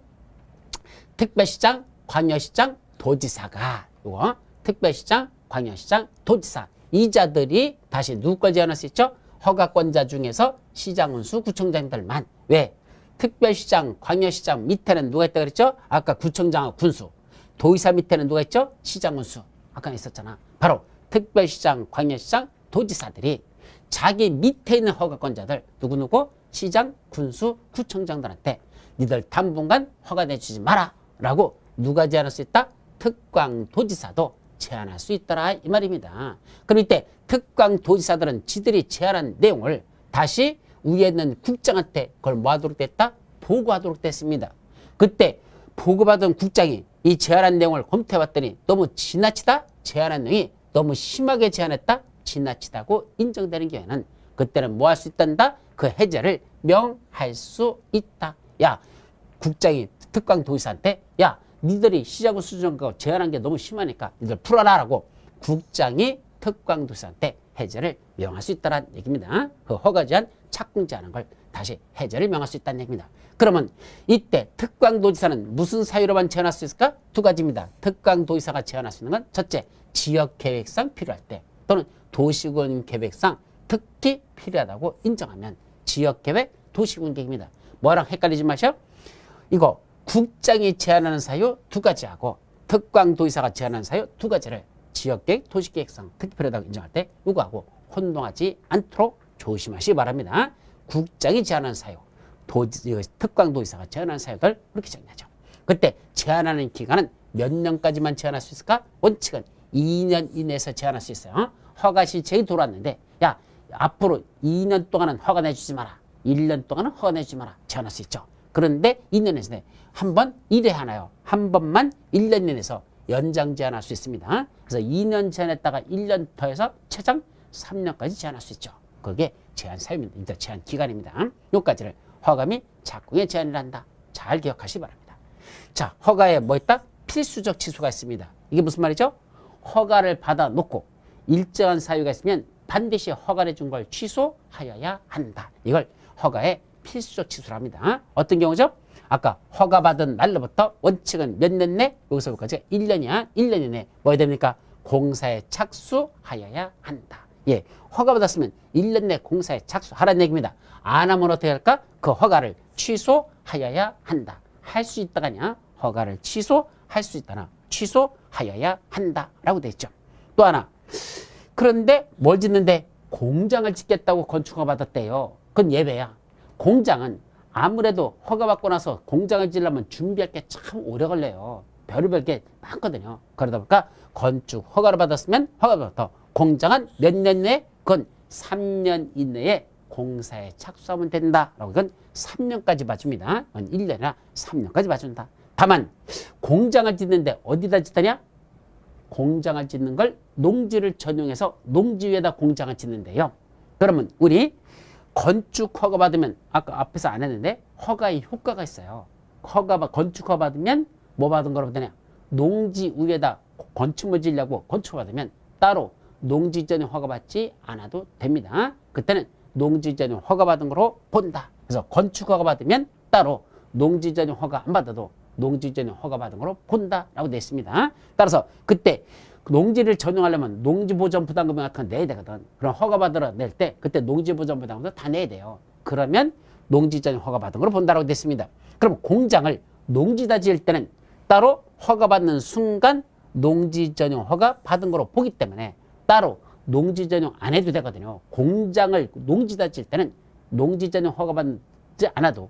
특별시장, 광역시장, 도지사가 이거 특별시장, 광역시장, 도지사 이 자들이 다시 누구 걸 제한할 수 있죠? 허가권자 중에서 시장군수, 구청장들만. 왜? 특별시장, 광역시장 밑에는 누가 있다 그랬죠? 아까 구청장하고 군수. 도지사 밑에는 누가 있죠? 시장군수. 아까 있었잖아. 바로 특별시장, 광역시장, 도지사들이 자기 밑에 있는 허가권자들 누구누구? 시장, 군수, 구청장들한테 니들 당분간 허가 내주지 마라 라고 누가 제한할 수 있다? 특광도지사도 제한할 수 있더라 이 말입니다. 그럼 이때 특광도지사들은 지들이 제한한 내용을 다시 위에 있는 국장한테 그걸 뭐 하도록 됐다? 보고하도록 됐습니다. 그때 보고받은 국장이 이 제한한 내용을 검토해봤더니 너무 지나치다? 제한한 내용이 너무 심하게 제한했다? 지나치다고 인정되는 경우에는 그때는 뭐 할 수 있단다? 그 해제를 명할 수 있다. 야, 국장이 특광도지사한테 야, 니들이 시자구 수준한 거 제한한 게 너무 심하니까 니들 풀어라 라고 국장이 특광도지사한테 해제를 명할 수 있다는 얘기입니다. 그 허가 제한, 착공 제한한 걸 다시 해제를 명할 수 있다는 얘기입니다. 그러면 이때 특광도지사는 무슨 사유로만 제한할 수 있을까? 두 가지입니다. 특광도지사가 제한할 수 있는 건 첫째, 지역계획상 필요할 때 또는 도시군 계획상 특히 필요하다고 인정하면 지역계획, 도시군 계획입니다. 뭐랑 헷갈리지 마셔. 이거 국장이 제한하는 사유 두 가지하고 특광도지사가 제한하는 사유 두 가지를 지역계획, 도시계획상 특히 필요하다고 인정할 때 이거하고 혼동하지 않도록 조심하시기 바랍니다. 국장이 제한하는 사유, 특광도지사가 제한하는 사유들 그렇게 정리하죠. 그때 제한하는 기간은 몇 년까지만 제한할 수 있을까? 원칙은 2년 이내에서 제한할 수 있어요. 허가 신청이 들어왔는데 야, 앞으로 2년 동안은 허가 내주지 마라. 1년 동안은 허가 내주지 마라. 제한할 수 있죠. 그런데 2년에서 한 번 1회 하나요. 한 번만 1년 내에서 연장 제한할 수 있습니다. 그래서 2년 제한했다가 1년 더해서 최장 3년까지 제한할 수 있죠. 그게 제한 사유입니다. 제한 기간입니다. 요까지를 허가 및 착공의 제한을 한다. 잘 기억하시기 바랍니다. 자, 허가에 뭐 있다? 필수적 취소가 있습니다. 이게 무슨 말이죠? 허가를 받아 놓고 일정한 사유가 있으면 반드시 허가를 준 걸 취소하여야 한다. 이걸 허가의 필수적 취소를 합니다. 어떤 경우죠? 아까 허가받은 날로부터 원칙은 몇 년 내? 여기서부터까지 1년이야. 1년 이내 뭐 해야 됩니까? 공사에 착수하여야 한다. 예, 허가받았으면 1년 내 공사에 착수하라는 얘기입니다. 안 하면 어떻게 할까? 그 허가를 취소하여야 한다. 할 수 있다가 아니야. 허가를 취소할 수 있다나 취소하여야 한다라고 돼 있죠. 또 하나. 그런데 뭘 짓는데? 공장을 짓겠다고 건축허가 받았대요. 그건 예외야. 공장은 아무래도 허가받고 나서 공장을 지으려면 준비할 게 참 오래 걸려요. 별의별 게 많거든요. 그러다 보니까 건축 허가를 받았으면 허가부터 공장은 몇 년 내에? 그건 3년 이내에 공사에 착수하면 된다라고. 이건 3년까지 봐줍니다. 1년이나 3년까지 봐준다. 다만 공장을 짓는데 어디다 짓느냐? 공장을 짓는 걸 농지를 전용해서 농지 위에다 공장을 짓는데요. 그러면 우리 건축 허가 받으면 아까 앞에서 안 했는데 허가의 효과가 있어요. 건축 허가 받으면 뭐 받은 거로 되냐? 농지 위에다 건축물 지으려고 건축 허가 받으면 따로 농지 전용 허가 받지 않아도 됩니다. 그때는 농지 전용 허가 받은 거로 본다. 그래서 건축 허가 받으면 따로 농지 전용 허가 안 받아도 농지 전용 허가 받은 거로 본다라고 되어 있습니다. 따라서 그때 농지를 전용하려면 농지보전 부담금 같은 거 내야 되거든. 그럼 허가 받으러 낼 때 그때 농지보전 부담금도 다 내야 돼요. 그러면 농지 전용 허가 받은 거로 본다라고 됐습니다. 그럼 공장을 농지다 지을 때는 따로 허가 받는 순간 농지 전용 허가 받은 거로 보기 때문에 따로 농지 전용 안 해도 되거든요. 공장을 농지다 지을 때는 농지 전용 허가 받지 않아도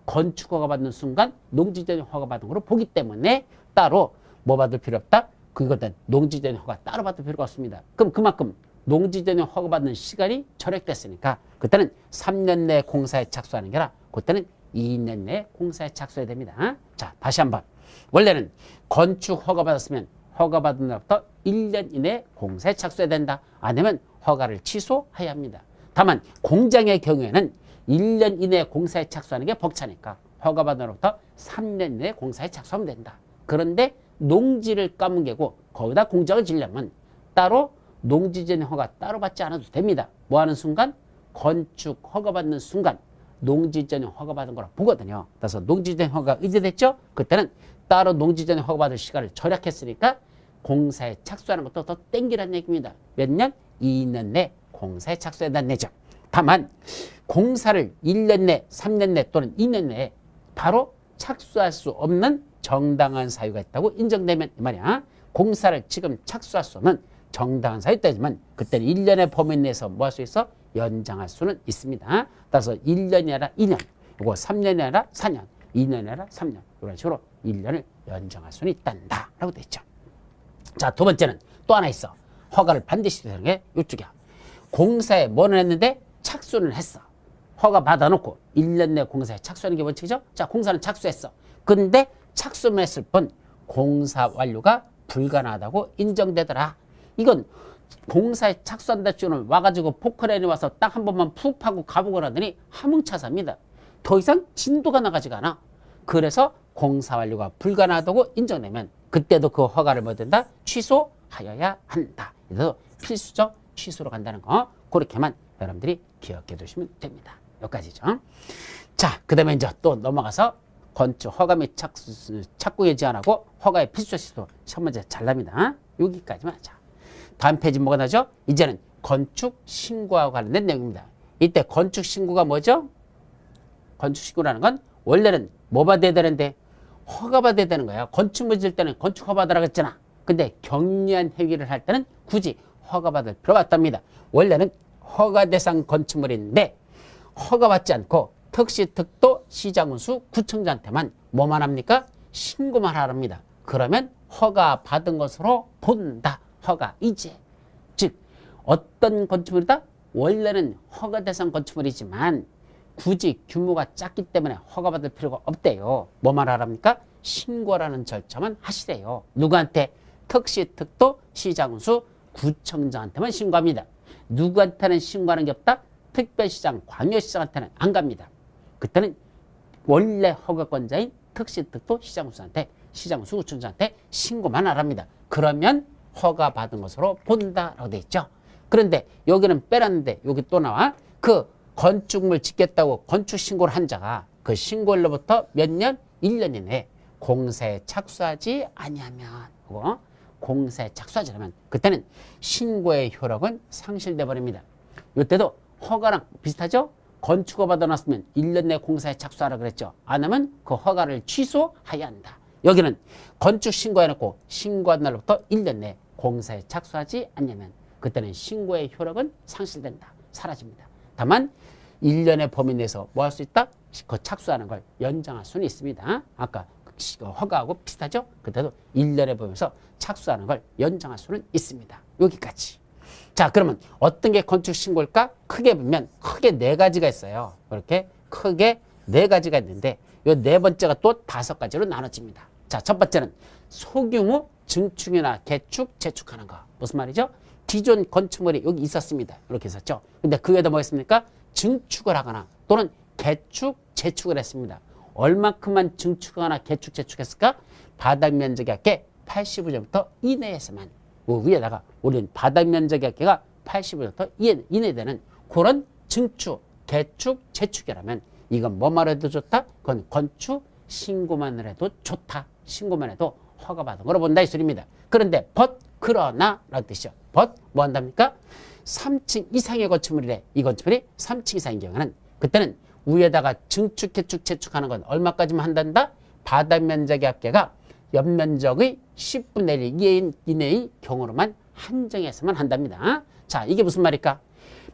건축 허가 받는 순간 농지 전용 허가 받은 거로 보기 때문에 따로 뭐 받을 필요 없다? 그거는 농지 전용 허가 따로 받을 필요가 없습니다. 그럼 그만큼 농지 전용 허가 받는 시간이 절약됐으니까 그때는 3년 내에 공사에 착수하는 게 아니라 그때는 2년 내에 공사에 착수해야 됩니다. 자, 다시 한번. 원래는 건축 허가 받았으면 허가 받은 날부터 1년 이내에 공사에 착수해야 된다. 아니면 허가를 취소해야 합니다. 다만 공장의 경우에는 1년 이내에 공사에 착수하는 게 벅차니까 허가 받은 날부터 3년 이내에 공사에 착수하면 된다. 그런데 농지를 까뭉개고 거기다 공장을 지으려면 따로 농지 전용 허가 따로 받지 않아도 됩니다. 뭐 하는 순간? 건축 허가 받는 순간 농지 전용 허가 받은 거라 보거든요. 그래서 농지 전용 허가 의제됐죠? 그때는 따로 농지 전용 허가 받을 시간을 절약했으니까 공사에 착수하는 것도 더 땡기라는 얘기입니다. 몇 년? 2년 내 공사에 착수해야 된다는 얘기죠. 다만 공사를 1년 내, 3년 내 또는 2년 내에 바로 착수할 수 없는 정당한 사유가 있다고 인정되면 이 말이야. 공사를 지금 착수할 수 없는 정당한 사유 때지만 그때는 1년의 범위 내에서 뭐 할 수 있어? 연장할 수는 있습니다. 따라서 1년이 아니라 2년, 이거 3년이 아니라 4년, 2년이 아니라 3년. 이런 식으로 1년을 연장할 수는 있단다. 라고 돼 있죠. 자, 두 번째는 또 하나 있어. 허가를 반드시 되는 게 이쪽이야. 공사에 뭐는 했는데 착수는 했어. 허가 받아놓고 1년 내 공사에 착수하는 게 원칙이죠. 자, 공사는 착수했어. 근데 착수만 했을 뿐 공사 완료가 불가능하다고 인정되더라. 이건 공사에 착수한다 치고는 와가지고 포크레인이 와서 딱 한 번만 푹 파고 가보고 나더니 하뭉차사입니다. 더 이상 진도가 나가지가 않아. 그래서 공사 완료가 불가능하다고 인정되면 그때도 그 허가를 뭐 된다? 취소하여야 한다. 그래서 필수적 취소로 간다는 거 그렇게만 여러분들이 기억해 두시면 됩니다. 여기까지죠. 자, 그 다음에 이제 또 넘어가서 건축 허가 및 착공에 제한하고 허가의 필수적 취소 첫 번째 잘납니다. 여기까지만 하자. 다음 페이지 뭐가 나죠? 이제는 건축 신고와 관련된 내용입니다. 이때 건축 신고가 뭐죠? 건축 신고라는 건 원래는 뭐 받아야 되는데 허가 받아야 되는 거야. 건축물 질 때는 건축 허가 받으라고 했잖아. 근데 경미한 행위를 할 때는 굳이 허가 받을 필요가 없답니다. 원래는 허가 대상 건축물인데 허가 받지 않고 특시특도 시장운수 구청장한테만 뭐만 합니까? 신고만 하랍니다. 그러면 허가 받은 것으로 본다. 허가 이제 즉 어떤 건축물이다? 원래는 허가 대상 건축물이지만 굳이 규모가 작기 때문에 허가받을 필요가 없대요. 뭐만 하랍니까? 신고라는 절차만 하시래요. 누구한테? 특시특도 시장운수 구청장한테만 신고합니다. 누구한테는 신고하는 게 없다? 특별시장, 광역시장한테는 안 갑니다. 그때는 원래 허가권자인 특시특도 시장운수한테, 시장운수 구청장한테 신고만 하랍니다. 그러면 허가받은 것으로 본다라고 돼 있죠. 그런데 여기는 빼놨는데 여기 또 나와. 그 건축물 짓겠다고 건축신고를 한 자가 그 신고일로부터 몇 년? 1년 이내에 공사에 착수하지 아니하면 공사에 착수하지 않으면 그때는 신고의 효력은 상실돼 버립니다. 이때도 허가랑 비슷하죠? 건축허가 받아놨으면 1년 내에 공사에 착수하라 그랬죠. 안 하면 그 허가를 취소해야 한다. 여기는 건축 신고해놓고 신고한 날로부터 1년 내에 공사에 착수하지 않으면 그때는 신고의 효력은 상실된다. 사라집니다. 다만 1년의 범위 내에서 뭐 할 수 있다? 그 착수하는 걸 연장할 수는 있습니다. 아까 허가하고 비슷하죠? 그때도 1년의 범위에서 착수하는 걸 연장할 수는 있습니다. 여기까지. 자, 그러면 어떤 게 건축 신고일까? 크게 보면 크게 네 가지가 있어요. 그렇게 크게 네 가지가 있는데 이 네 번째가 또 5가지로 나눠집니다. 자, 첫 번째는 소규모 증축이나 개축, 재축하는 거. 무슨 말이죠? 기존 건축물이 여기 있었습니다. 이렇게 있었죠. 근데 그 외에도 뭐 했습니까? 증축을 하거나 또는 개축, 재축을 했습니다. 얼마큼만 증축하거나 개축, 재축했을까? 바닥 면적의 합계 85제곱미터 이내에서만. 위에다가 우리는 바닥 면적의 합계가 85제곱미터 이내 되는 그런 증축, 개축, 재축이라면 이건 뭐만 해도 좋다? 그건 건축 신고만 해도 좋다. 신고만 해도 허가받은 거로 본다 이 소리입니다. 그런데 그러나 라는 뜻이죠. 뭐 한답니까? 3층 이상의 건축물이래. 이 건축물이 3층 이상인 경우는 그때는 위에다가 증축, 개축, 재축하는 건 얼마까지만 한단다? 바닥 면적의 합계가 옆면적의 10분의 1 이내의 경우로만 한정해서만 한답니다. 자, 이게 무슨 말일까?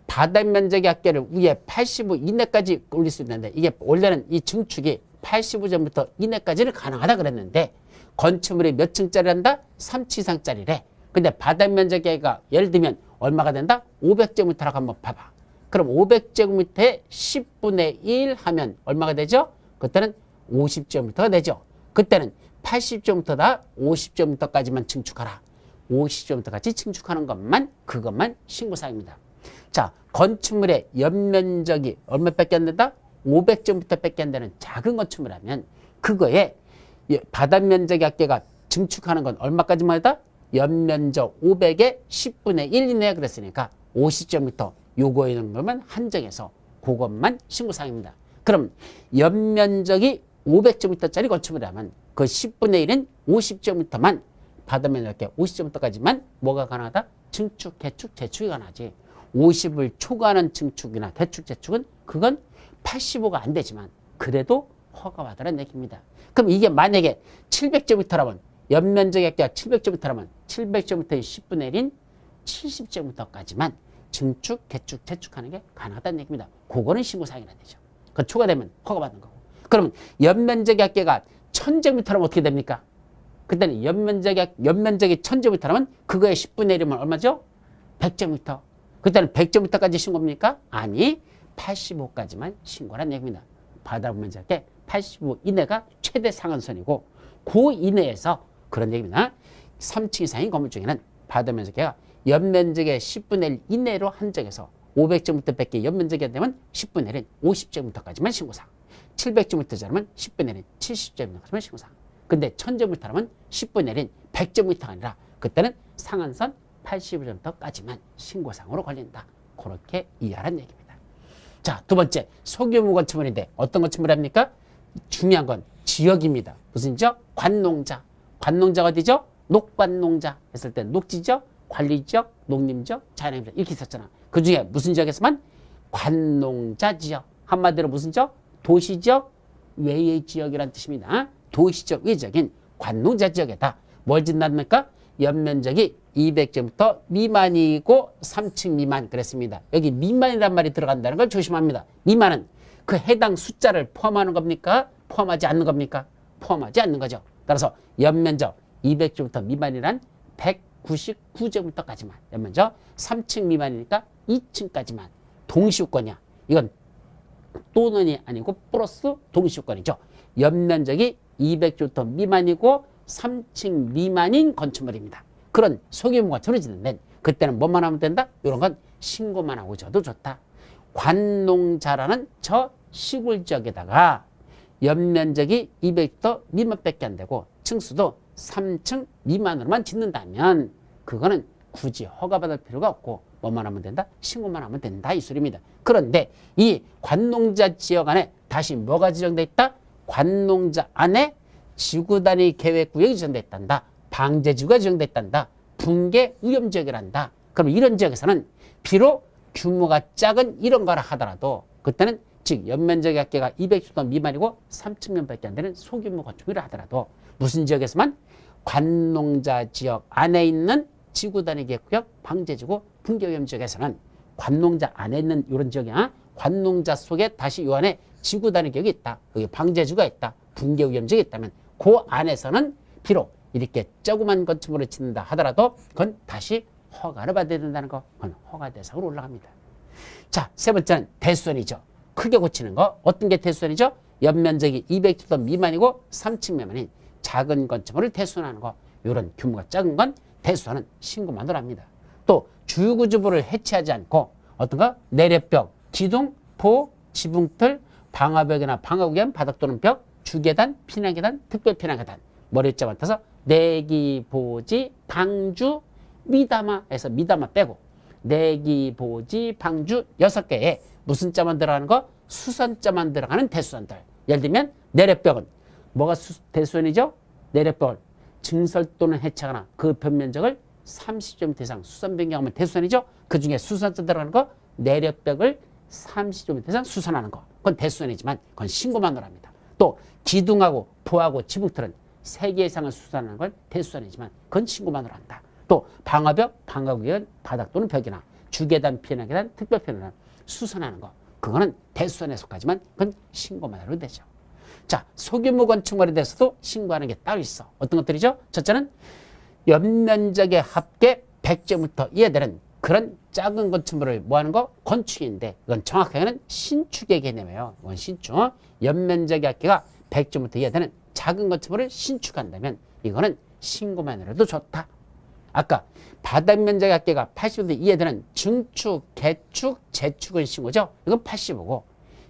바닥 면적의 합계를 위에 85 이내까지 올릴 수 있는데 이게 원래는 이 증축이 85제곱미터 이내까지는 가능하다 그랬는데 건축물이 몇 층짜리란다? 3층 이상짜리래. 근데 바닥 면적이가 예를 들면 얼마가 된다? 500제곱미터라고 한번 봐봐. 그럼 500제곱미터에 10분의 1 하면 얼마가 되죠? 그때는 50제곱미터가 되죠. 그때는 80제곱미터다 50제곱미터까지만 증축하라. 50제곱미터까지 증축하는 것만 그것만 신고사항입니다. 자, 건축물의 연면적이 얼마밖에 안 된다? 500제곱미터밖에 안 되는 작은 건축물이라면 그거에 바닥 면적의 합계가 증축하는 건 얼마까지만 하다? 연면적 500에 10분의 1 이내에 그랬으니까 50제곱미터 요거 있는 것만 한정해서 그것만 신고사항입니다. 그럼 연면적이 500제곱미터짜리 건축물이라면 그 10분의 1은 50제곱미터만 바닥 면적의 50제곱미터까지만 뭐가 가능하다? 증축, 개축, 재축이 가능하지. 50을 초과하는 증축이나 개축, 재축은 그건 85가 안 되지만 그래도 허가받으라는 얘기입니다. 그럼 이게 만약에 700제곱미터라면 연면적의 합계가 700제곱미터라면 700제곱미터의 10분의 1인 70제곱미터까지만 증축, 개축, 재축하는 게 가능하다는 얘기입니다. 그거는 신고사항이라는 얘기죠. 그 초과되면 허가받는 거고. 그럼 연면적의 합계가 1000제곱미터라면 어떻게 됩니까? 그때는 연면적이 1000제곱미터라면 그거의 10분의 1이면 얼마죠? 100제곱미터. 그때는 100제곱미터까지 신고입니까? 아니, 85까지만 신고란 얘기입니다. 바다 면적의 85 이내가 최대 상한선이고 그 이내에서 그런 얘기입니다. 3층 이상인 건물 중에는 바다 면적계가 연면적의 10분의 1 이내로 한정해서 500제곱미터 밖에 연면적이 되면 10분의 1은 50제곱미터까지만 신고사항. 700제곱미터짜리면 10분의 1은 70제곱미터까지만 신고사항. 근데 1000제곱미터라면 10분의 1은 100제곱미터가 아니라 그때는 상한선 85제곱미터까지만 신고사항으로 걸린다. 그렇게 이해하라는 얘기입니다. 자, 두 번째, 소규모 건축물인데 어떤 건축물입니까? 중요한 건 지역입니다. 무슨 지역? 관농자. 관농자가 어디죠? 녹관농자 했을 때 녹지지역, 관리지역, 농림지역, 자연환경지역 이렇게 있었잖아. 그 중에 무슨 지역에서만? 관농자 지역. 한마디로 무슨 지역? 도시지역 외의 지역이라는 뜻입니다. 도시지역 외의 지역인 관농자 지역에다 뭘 짓는답니까? 연면적이 200제곱미터 미만이고 3층 미만 그랬습니다. 여기 미만이란 말이 들어간다는 걸 조심합니다. 미만은 그 해당 숫자를 포함하는 겁니까? 포함하지 않는 겁니까? 포함하지 않는 거죠. 따라서 연면적 200제곱미터 미만이란 199제곱미터까지만 연면적 3층 미만이니까 2층까지만 동시유권이야. 이건 또는이 아니고 플러스 동시유권이죠. 연면적이 200제곱미터 미만이고 3층 미만인 건축물입니다. 그런 소규모 건축물을 짓는데 그때는 뭐만 하면 된다? 이런 건 신고만 하고 줘도 좋다. 관농자라는 저 시골 지역에다가 연면적이 200제곱미터 미만밖에 안 되고 층수도 3층 미만으로만 짓는다면 그거는 굳이 허가받을 필요가 없고 뭐만 하면 된다? 신고만 하면 된다 이 소리입니다. 그런데 이 관농자 지역 안에 다시 뭐가 지정돼 있다? 관농자 안에 지구단위 계획구역이 지정돼 있단다. 방제지구가 지정돼 있단다. 붕괴 위험지역이란다. 그럼 이런 지역에서는 비록 규모가 작은 이런 거라 하더라도 그때는 즉 연면적의 합계가 200제곱미터 미만이고 3층면밖에 안 되는 소규모 건축물이라 하더라도 무슨 지역에서만? 관농자 지역 안에 있는 지구단위 계획구역 방제지구 붕괴 위험 지역에서는 관농자 안에 있는 이런 지역이야. 관농자 속에 다시 요 안에 지구단위 계획이 있다. 여기 방제지구가 있다. 붕괴 위험 지역이 있다면 그 안에서는 비록 이렇게 조그만 건축물을 짓는다 하더라도 그건 다시 허가를 받아야 된다는 거. 그건 허가 대상으로 올라갑니다. 자, 세 번째는 대수선이죠. 크게 고치는 거. 어떤 게 대수선이죠? 연면적이 200제곱미터 미만이고 3층 미만인 작은 건축물을 대수선하는 거. 이런 규모가 작은 건 대수선은 신고만으로 합니다. 또 주구주부를 해체하지 않고 어떤가? 내려벽, 기둥, 포, 지붕틀, 방화벽이나 방화구역, 바닥 또는 벽, 주계단, 피난계단, 특별피난계단 머리자 맡아서 내기, 보지, 방주, 미담화에서 미담화 빼고 내기, 보지, 방주 6개에 무슨 자만 들어가는 거? 수선자만 들어가는 대수선들. 예를 들면 내려벽은 뭐가 대수선이죠? 내려벽을 증설 또는 해체하거나 그 변면적을 30제곱미터 이상 수선 변경하면 대수선이죠. 그 중에 수선자 들어가는 거 내려벽을 30제곱미터 이상 수선하는 거. 그건 대수선이지만 그건 신고만으로 합니다. 또 기둥하고 포하고 지붕틀은 3개 이상을 수선하는 건 대수선이지만 그건 신고만으로 한다. 또 방화벽, 방화구역, 바닥 또는 벽이나 주계단, 피난계단, 특별피난계단 수선하는 거. 그거는 대수선에 속하지만 그건 신고만으로 되죠. 자, 소규모 건축물에 대해서도 신고하는 게 따로 있어. 어떤 것들이죠? 첫째는 연면적의 합계 100제곱미터 이하되는 그런 작은 건축물을 뭐하는 거? 건축인데 이건 정확하게는 신축의 개념이에요. 이건 신축. 연면적의 합계가 100제곱미터 이하되는 작은 건축물을 신축한다면 이거는 신고만으로도 좋다. 아까 바닥면적의 합계가 80제곱미터 이하되는 증축, 개축, 재축은 신고죠. 이건 85고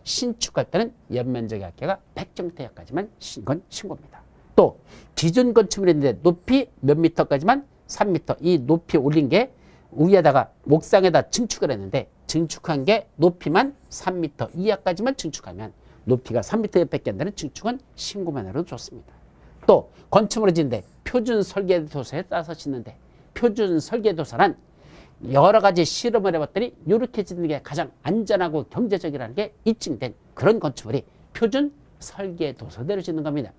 신축할 때는 연면적의 합계가 100제곱미터 이하까지만 이건 신고입니다. 또 기존 건축물인데 높이 몇 미터까지만 3미터. 이 높이 올린 게 위에다가 옥상에다 증축을 했는데 증축한 게 높이만 3미터 이하까지만 증축하면 높이가 3미터 밖에 안 되는 증축은 신고만으로도 좋습니다. 또 건축물을 짓는데 표준 설계도서에 따라서 짓는데 표준 설계도서란 여러 가지 실험을 해봤더니 이렇게 짓는 게 가장 안전하고 경제적이라는 게 입증된 그런 건축물이 표준 설계도서대로 짓는 겁니다.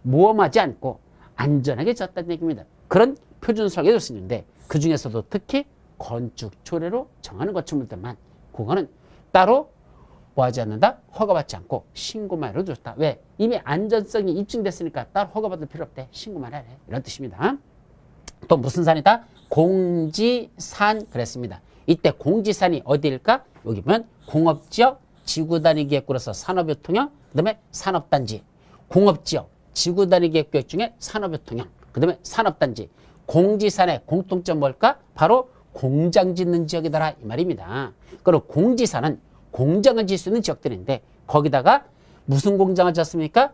모험하지 않고 안전하게 짓다는 얘기입니다. 그런 표준 설계도서 있는데 그 중에서도 특히 건축 조례로 정하는 건축물들만 그거는 따로 뭐하지 않는다? 허가받지 않고 신고만 해도 좋다. 왜? 이미 안전성이 입증됐으니까 따로 허가받을 필요 없대. 신고만 해라. 이런 뜻입니다. 또 무슨 산이다? 공지산 그랬습니다. 이때 공지산이 어디일까? 여기 보면 공업지역, 지구단위 계획구로서 산업의 통영, 그 다음에 산업단지. 공업지역, 지구단위 계획 중에 산업의 통영, 그 다음에 산업단지. 공지산의 공통점 뭘까? 바로 공장 짓는 지역이더라 이 말입니다. 그리고 공지산은 공장을 짓을 수 있는 지역들인데 거기다가 무슨 공장을 짓습니까?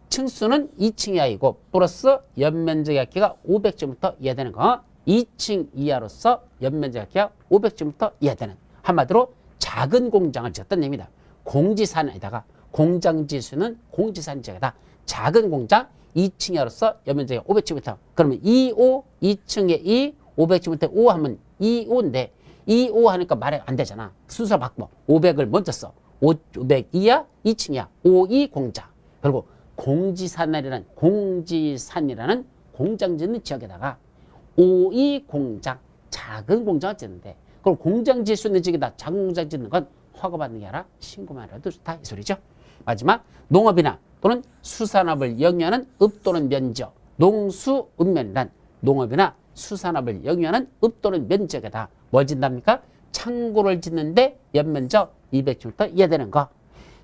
층수는 2층 이하이고 플러스 연면적 합계가 500제곱미터 이하되는 거. 2층 이하로서 연면적 합계가 500제곱미터 이하되는 한마디로 작은 공장을 지었다는 얘기입니다. 공지산에다가 공장 지수는 공지산 지역이다. 작은 공장 2층 이하로서 연면적이 500제곱미터. 그러면 2호 2층에 2 500제곱미터 5 하면 2호인데 2호 하니까 말이 안 되잖아. 순서 바꿔. 500을 먼저 써. 500 이하 2층 이하 52 공장. 그리고 공지산이라는 공장 짓는 지역에다가 52 공장 작은 공장을 짓는데 그럼 공장 지을 수 있는 지역에다 작은 공장 짓는 건 허가받는 게 아니라 신고만 해도 좋다 이 소리죠. 마지막 농업이나 또는 수산업을 영위하는 읍 또는 면적. 농수읍면이란 농업이나 수산업을 영위하는 읍 또는 면적에다 뭘 짓답니까? 창고를 짓는데 연면적 200제곱미터 이하되는 거.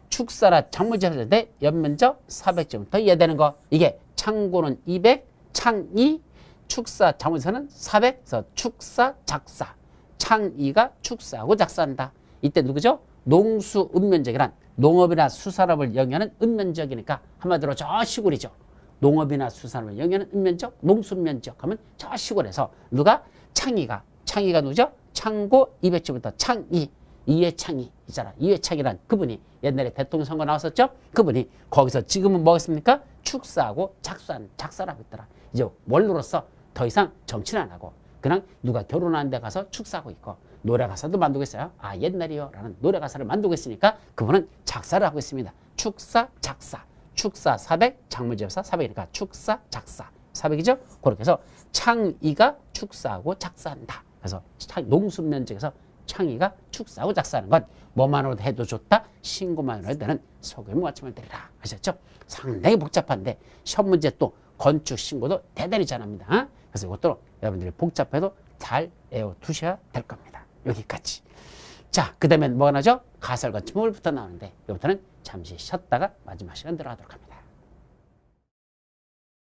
축사나 작물집을 짓는데 연면적 400제곱미터 이하되는 거. 이게 창고는 200, 창이, 축사, 작물집은 400, 그래서 축사, 작사. 창이가 축사하고 작사한다. 이때 누구죠? 농수읍면적이란 농업이나 수산업을 영위하는 읍면적이니까 한마디로 저 시골이죠. 농업이나 수산업을 영위하는 읍면적, 농수면적 하면 저 시골에서 누가? 창이가 누구죠? 창고 200제곱미터 창이, 이회창이 있잖아. 이회창이란 그분이 옛날에 대통령 선거 나왔었죠? 그분이 거기서 지금은 뭐겠습니까? 축사하고 작사를 하고 있더라. 이제 원로로서 더 이상 정치는 안 하고 그냥 누가 결혼하는 데 가서 축사하고 있고 노래 가사도 만들고 있어요. 아 옛날이요 라는 노래 가사를 만들고 있으니까 그분은 작사를 하고 있습니다. 축사, 작사. 축사 400, 작물집사 400이니까 축사, 작사 400이죠? 그렇게 해서 창이가 축사하고 작사한다. 그래서 농수면적에서 창이가 축사하고 작사하는 건 뭐만으로도 해도 좋다. 신고만으로 해도 되는 소규모 맞춤을 드리라. 아셨죠? 상당히 복잡한데 시험 문제 또 건축 신고도 대단히 잘합니다. 그래서 이것도 여러분들이 복잡해도 잘 외워두셔야 될 겁니다. 여기까지. 자, 그 다음엔 뭐가 나죠? 가설 건축물부터 나오는데 이부터는 잠시 쉬었다가 마지막 시간 들어가도록 합니다.